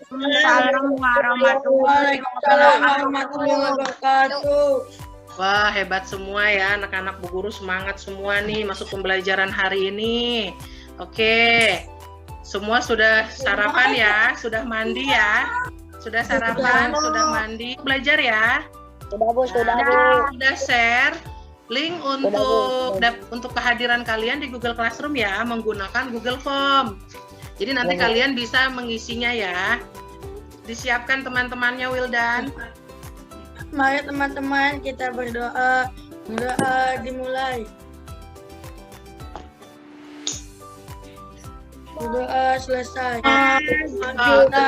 Waalaikumsalam warahmatullahi wabarakatuh. Wah, hebat semua ya anak-anak Bu Guru, semangat semua nih masuk pembelajaran hari ini. Oke, semua sudah sarapan ya, sudah mandi ya, sudah sarapan, sudah mandi, belajar ya. Sudah Bu, sudah Bu. Sudah share link untuk kehadiran kalian di Google Classroom ya, menggunakan Google Form. Jadi nanti kalian bisa mengisinya ya. Disiapkan teman-temannya, Wildan. Mari teman-teman kita berdoa. Doa dimulai. Doa selesai. Kita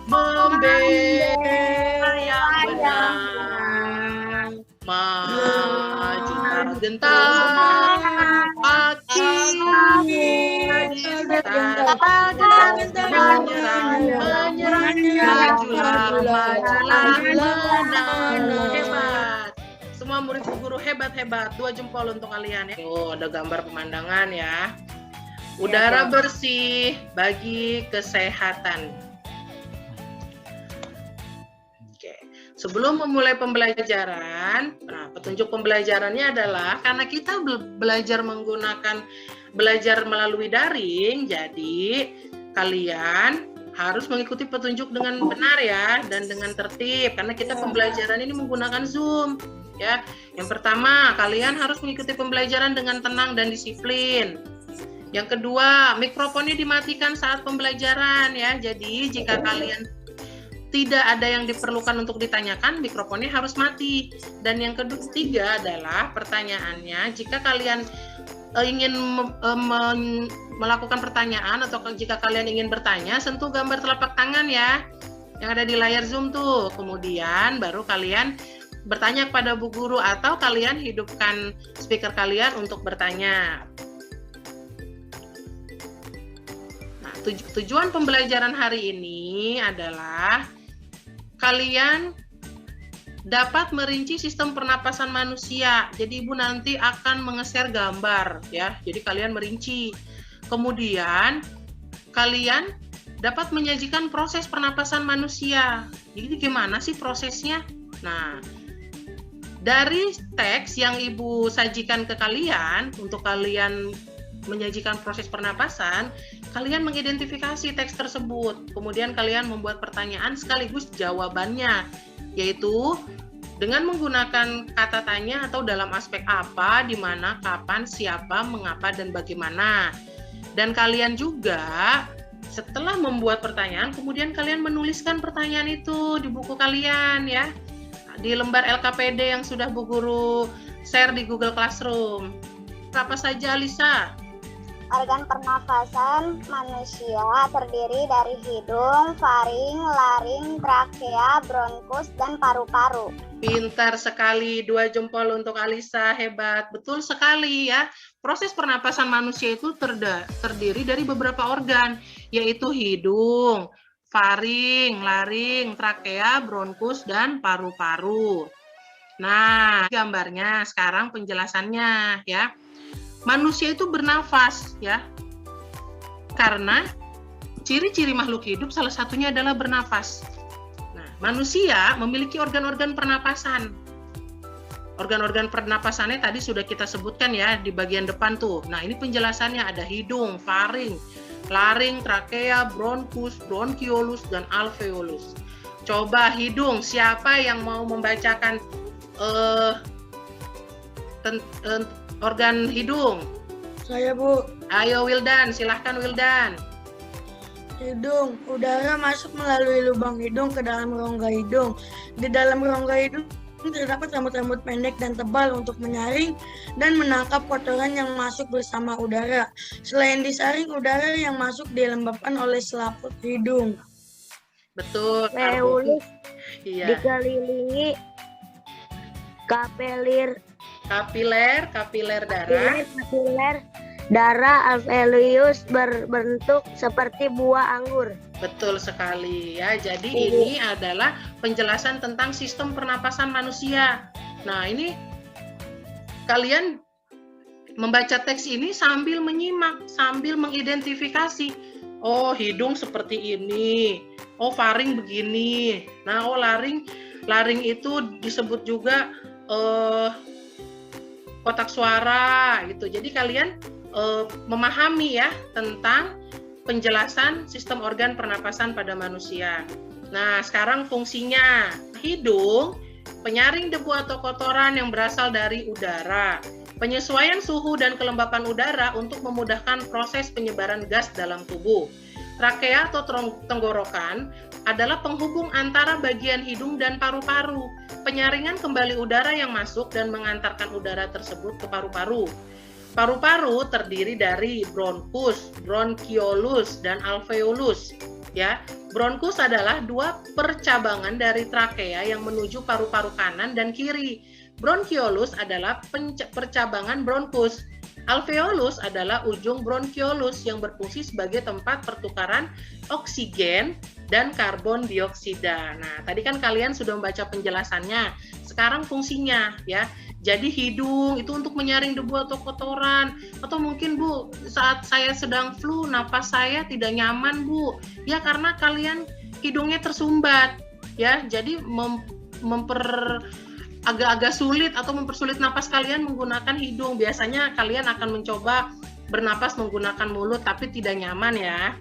membela yang benar, maju tergentar, kaki menyerah, majulah, menang. Hebat. Semua murid Bu Guru hebat. 2 jempol untuk kalian ya. Oh, ada gambar pemandangan ya. Udara bersih bagi kesehatan. Oke. Sebelum memulai pembelajaran, petunjuk pembelajarannya adalah karena kita belajar melalui daring, jadi kalian harus mengikuti petunjuk dengan benar ya dan dengan tertib karena kita pembelajaran ini menggunakan Zoom ya. Yang pertama, kalian harus mengikuti pembelajaran dengan tenang dan disiplin. Yang kedua, mikrofonnya dimatikan saat pembelajaran ya. Jadi jika kalian tidak ada yang diperlukan untuk ditanyakan, mikrofonnya harus mati. Dan yang ketiga adalah pertanyaannya, jika kalian ingin melakukan pertanyaan atau jika kalian ingin bertanya, sentuh gambar telapak tangan ya, yang ada di layar Zoom tuh. Kemudian baru kalian bertanya kepada Bu Guru atau kalian hidupkan speaker kalian untuk bertanya. Nah, tujuan pembelajaran hari ini adalah kalian dapat merinci sistem pernapasan manusia. Jadi Ibu nanti akan mengeser gambar ya. Jadi kalian merinci. Kemudian kalian dapat menyajikan proses pernapasan manusia. Jadi gimana sih prosesnya? Nah, dari teks yang Ibu sajikan ke kalian untuk kalian menyajikan proses pernapasan, kalian mengidentifikasi teks tersebut. Kemudian kalian membuat pertanyaan sekaligus jawabannya, yaitu dengan menggunakan kata tanya atau dalam aspek apa, di mana, kapan, siapa, mengapa, dan bagaimana. Dan kalian juga setelah membuat pertanyaan, kemudian kalian menuliskan pertanyaan itu di buku kalian ya, di lembar LKPD yang sudah Bu Guru share di Google Classroom. Apa saja, Alisa? Organ pernafasan manusia terdiri dari hidung, faring, laring, trakea, bronkus, dan paru-paru. Pintar sekali, 2 jempol untuk Alisa, hebat. Betul sekali ya. Proses pernapasan manusia itu terdiri dari beberapa organ, yaitu hidung, faring, laring, trakea, bronkus, dan paru-paru. Nah, gambarnya sekarang penjelasannya ya. Manusia itu bernafas ya. Karena ciri-ciri makhluk hidup salah satunya adalah bernafas. Nah, manusia memiliki organ-organ pernapasan. Organ-organ pernapasannya tadi sudah kita sebutkan ya di bagian depan tuh. Nah, ini penjelasannya ada hidung, faring, laring, trakea, bronkus, bronkiolus, dan alveolus. Coba hidung, siapa yang mau membacakan organ hidung? Saya Bu. Ayo Wildan, silahkan Wildan. Hidung, udara masuk melalui lubang hidung ke dalam rongga hidung. Di dalam rongga hidung terdapat rambut-rambut pendek dan tebal untuk menyaring dan menangkap kotoran yang masuk bersama udara. Selain disaring, udara yang masuk dilembabkan oleh selaput hidung. Betul. Alveolus Iya. dikelilingi kapiler darah. Alveolus berbentuk seperti buah anggur. Betul sekali ya. Jadi ini adalah penjelasan tentang sistem pernapasan manusia. Nah, ini kalian membaca teks ini sambil menyimak, sambil mengidentifikasi Oh, hidung seperti ini. Oh, faring begini. Nah, oh laring itu disebut juga kotak suara gitu. Jadi kalian memahami ya tentang penjelasan sistem organ pernapasan pada manusia. Nah, sekarang fungsinya. Hidung penyaring debu atau kotoran yang berasal dari udara. Penyesuaian suhu dan kelembapan udara untuk memudahkan proses penyebaran gas dalam tubuh. Trakea atau tenggorokan adalah penghubung antara bagian hidung dan paru-paru. Penyaringan kembali udara yang masuk dan mengantarkan udara tersebut ke paru-paru. Paru-paru terdiri dari bronkus, bronchiolus, dan alveolus. Ya, bronkus adalah dua percabangan dari trakea yang menuju paru-paru kanan dan kiri. Bronchiolus adalah percabangan bronkus. Alveolus adalah ujung bronchiolus yang berfungsi sebagai tempat pertukaran oksigen dan karbon dioksida. Nah, tadi kan kalian sudah membaca penjelasannya. Sekarang fungsinya ya. Jadi hidung itu untuk menyaring debu atau kotoran. Atau mungkin Bu, saat saya sedang flu, napas saya tidak nyaman Bu. Ya karena kalian hidungnya tersumbat. Ya, jadi agak-agak sulit atau mempersulit napas kalian menggunakan hidung. Biasanya kalian akan mencoba bernapas menggunakan mulut tapi tidak nyaman ya.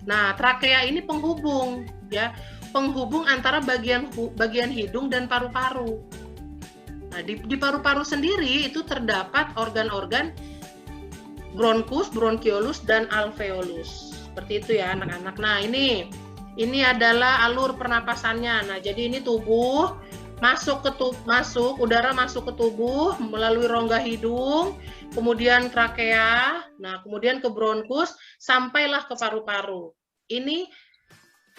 Nah, trakea ini penghubung ya, penghubung antara bagian hidung dan paru-paru. Nah, di paru-paru sendiri itu terdapat organ-organ bronkus, bronchiolus, dan alveolus. Seperti itu ya anak-anak. Nah, ini adalah alur pernapasannya. Nah, jadi ini tubuh udara masuk ke tubuh melalui rongga hidung, kemudian trakea, nah kemudian ke bronkus, sampailah ke paru-paru. Ini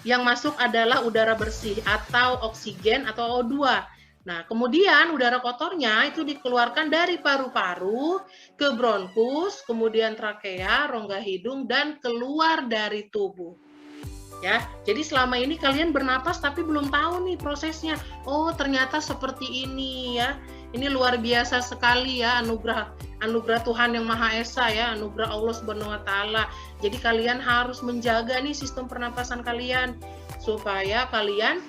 yang masuk adalah udara bersih atau oksigen atau O2. Nah, kemudian udara kotornya itu dikeluarkan dari paru-paru ke bronkus, kemudian trakea, rongga hidung, dan keluar dari tubuh. Ya, jadi selama ini kalian bernapas tapi belum tahu nih prosesnya. Oh, ternyata seperti ini ya. Ini luar biasa sekali ya, anugerah Tuhan yang Maha Esa ya, anugerah Allah Subhanahu wa taala. Jadi kalian harus menjaga nih sistem pernapasan kalian supaya kalian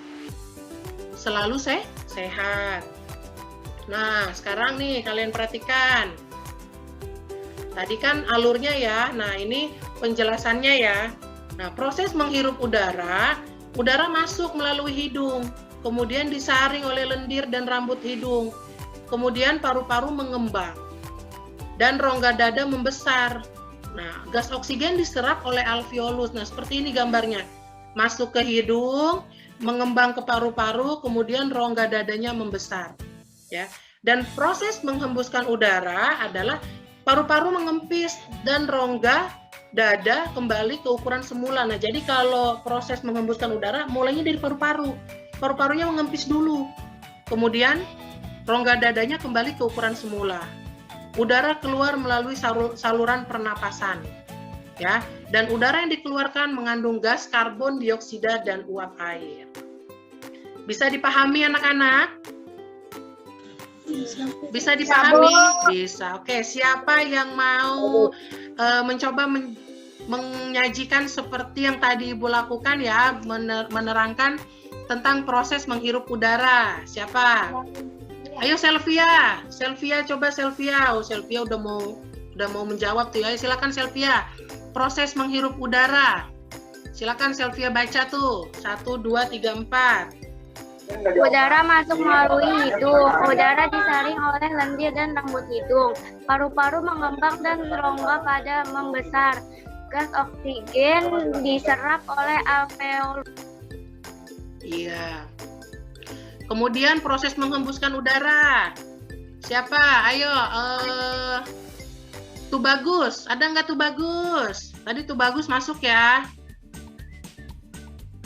selalu sehat. Nah, sekarang nih kalian perhatikan. Tadi kan alurnya ya. Nah, ini penjelasannya ya. Nah, proses menghirup udara masuk melalui hidung, kemudian disaring oleh lendir dan rambut hidung. Kemudian paru-paru mengembang dan rongga dada membesar. Nah, gas oksigen diserap oleh alveolus. Nah, seperti ini gambarnya. Masuk ke hidung, mengembang ke paru-paru, kemudian rongga dadanya membesar. Ya. Dan proses menghembuskan udara adalah paru-paru mengempis dan rongga dada kembali ke ukuran semula. Nah, jadi kalau proses menghembuskan udara mulainya dari paru-paru. Paru-parunya mengempis dulu. Kemudian rongga dadanya kembali ke ukuran semula. Udara keluar melalui saluran pernapasan. Ya, dan udara yang dikeluarkan mengandung gas karbon dioksida dan uap air. Bisa dipahami anak-anak? Bisa dipahami? Bisa. Oke, siapa yang mau mencoba menyajikan seperti yang tadi Ibu lakukan ya, menerangkan tentang proses menghirup udara. Siapa? Ayo Selvia. Coba Selvia. Oh, Selvia udah mau menjawab tuh ya. Silakan Selvia. Proses menghirup udara. Silakan Selvia baca tuh. 1 2 3 4. Udara masuk melalui hidung, udara disaring oleh lendir dan rambut hidung, paru-paru mengembang dan rongga pada membesar, gas oksigen diserap oleh alveolus. Iya. Kemudian proses menghembuskan udara. Siapa? Ayo, Tubagus. Ada nggak Tubagus? Tadi Tubagus masuk ya.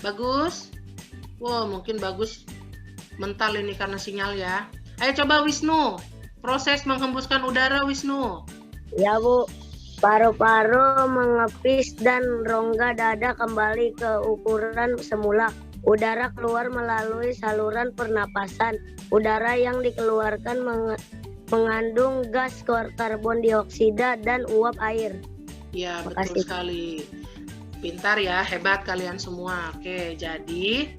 Bagus. Wow, mungkin Bagus mental ini karena sinyal ya. Ayo coba Wisnu. Proses menghembuskan udara Wisnu. Ya Bu, paru-paru mengepis dan rongga dada kembali ke ukuran semula. Udara keluar melalui saluran pernapasan. Udara yang dikeluarkan mengandung gas karbon dioksida dan uap air. Ya, betul sekali. Pintar ya, hebat kalian semua. Oke, jadi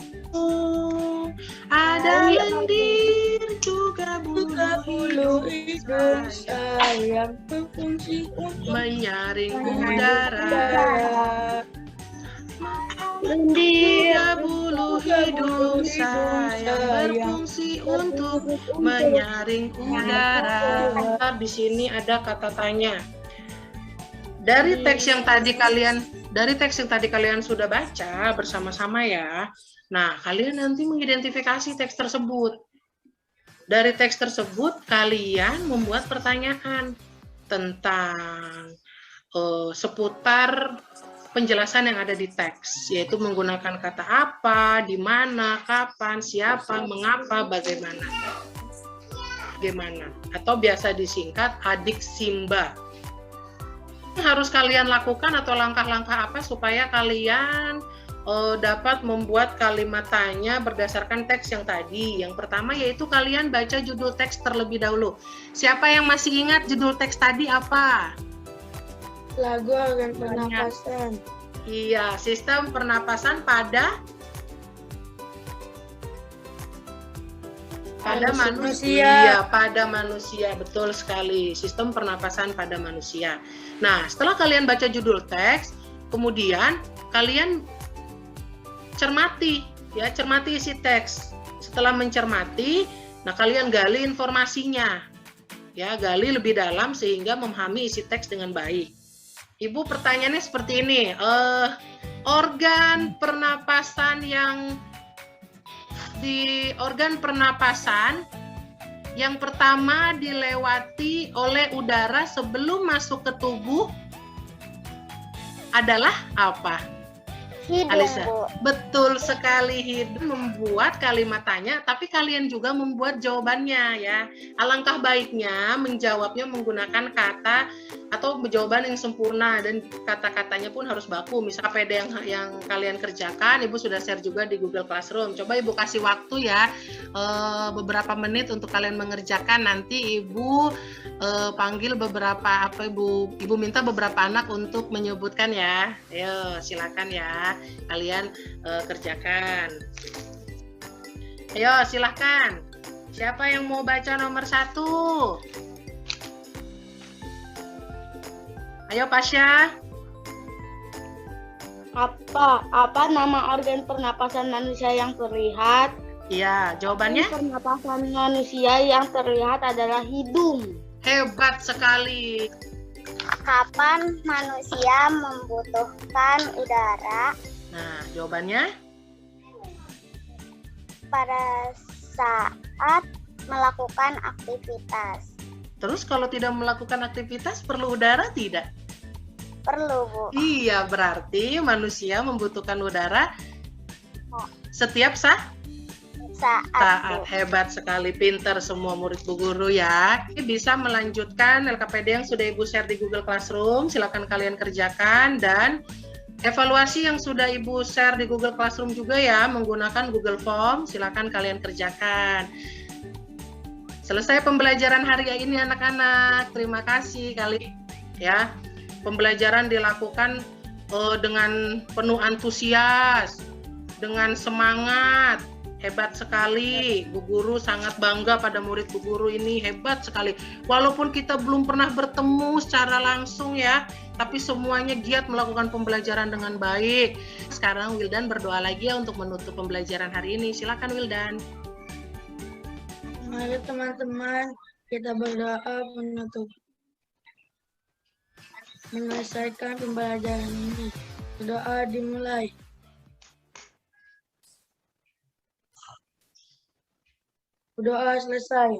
ada lendir juga bulu hidung sayang berfungsi untuk menyaring udara. Lendir Juga bulu hidung sayang berfungsi untuk menyaring udara. Di sini ada kata tanya. Dari teks yang tadi kalian sudah baca bersama-sama ya. Nah, kalian nanti mengidentifikasi teks tersebut. Dari teks tersebut kalian membuat pertanyaan tentang seputar penjelasan yang ada di teks, yaitu menggunakan kata apa, di mana, kapan, siapa, mengapa, bagaimana. Atau biasa disingkat adik Simba. Harus kalian lakukan atau langkah-langkah apa supaya kalian dapat membuat kalimat tanya berdasarkan teks yang tadi. Yang pertama yaitu kalian baca judul teks terlebih dahulu. Siapa yang masih ingat judul teks tadi apa? lagu organ pernapasan. Iya, sistem pernapasan pada manusia. Pada manusia, betul sekali. Sistem pernapasan pada manusia. Nah, setelah kalian baca judul teks, kemudian kalian cermati isi teks. Setelah mencermati, nah kalian gali informasinya. Ya, gali lebih dalam sehingga memahami isi teks dengan baik. Ibu, pertanyaannya seperti ini. Organ pernapasan yang pertama dilewati oleh udara sebelum masuk ke tubuh adalah apa? Hidung, Alisa, Bu. betul sekali. Hidung membuat kalimat tanya, tapi kalian juga membuat jawabannya ya. Alangkah baiknya menjawabnya menggunakan kata atau jawaban yang sempurna dan kata-katanya pun harus baku. Misal PD yang kalian kerjakan, Ibu sudah share juga di Google Classroom. Coba Ibu kasih waktu ya beberapa menit untuk kalian mengerjakan. Nanti Ibu panggil beberapa Ibu minta beberapa anak untuk menyebutkan ya. Ayo silakan ya. Kalian kerjakan. Ayo silahkan. Siapa yang mau baca nomor 1? Ayo Pasya. Apa nama organ pernapasan manusia yang terlihat? Iya, jawabannya? Pernapasan manusia yang terlihat adalah hidung. Hebat sekali. Kapan manusia membutuhkan udara? Nah, jawabannya? Pada saat melakukan aktivitas. Terus kalau tidak melakukan aktivitas perlu udara tidak? Perlu, Bu. Iya, berarti manusia membutuhkan udara setiap saat. Bu. Hebat sekali, pintar semua murid Bu Guru ya. Bisa melanjutkan LKPD yang sudah Ibu share di Google Classroom. Silakan kalian kerjakan dan evaluasi yang sudah Ibu share di Google Classroom juga ya menggunakan Google Form. Silakan kalian kerjakan. Selesai pembelajaran hari ini anak-anak. Terima kasih kali ya. Pembelajaran dilakukan dengan penuh antusias, dengan semangat. Hebat sekali, Bu Guru sangat bangga pada murid Bu Guru ini, hebat sekali. Walaupun kita belum pernah bertemu secara langsung ya, tapi semuanya giat melakukan pembelajaran dengan baik. Sekarang Wildan berdoa lagi ya untuk menutup pembelajaran hari ini. Silakan Wildan. Mari teman-teman kita berdoa menutup menyelesaikan pembelajaran ini. Doa dimulai. Doa selesai.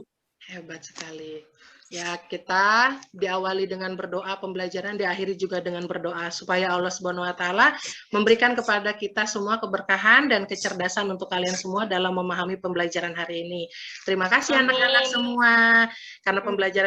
Hebat sekali. Ya, kita diawali dengan berdoa pembelajaran, diakhiri juga dengan berdoa supaya Allah Subhanahu wa taala memberikan kepada kita semua keberkahan dan kecerdasan untuk kalian semua dalam memahami pembelajaran hari ini. Terima kasih anak-anak semua karena pembelajaran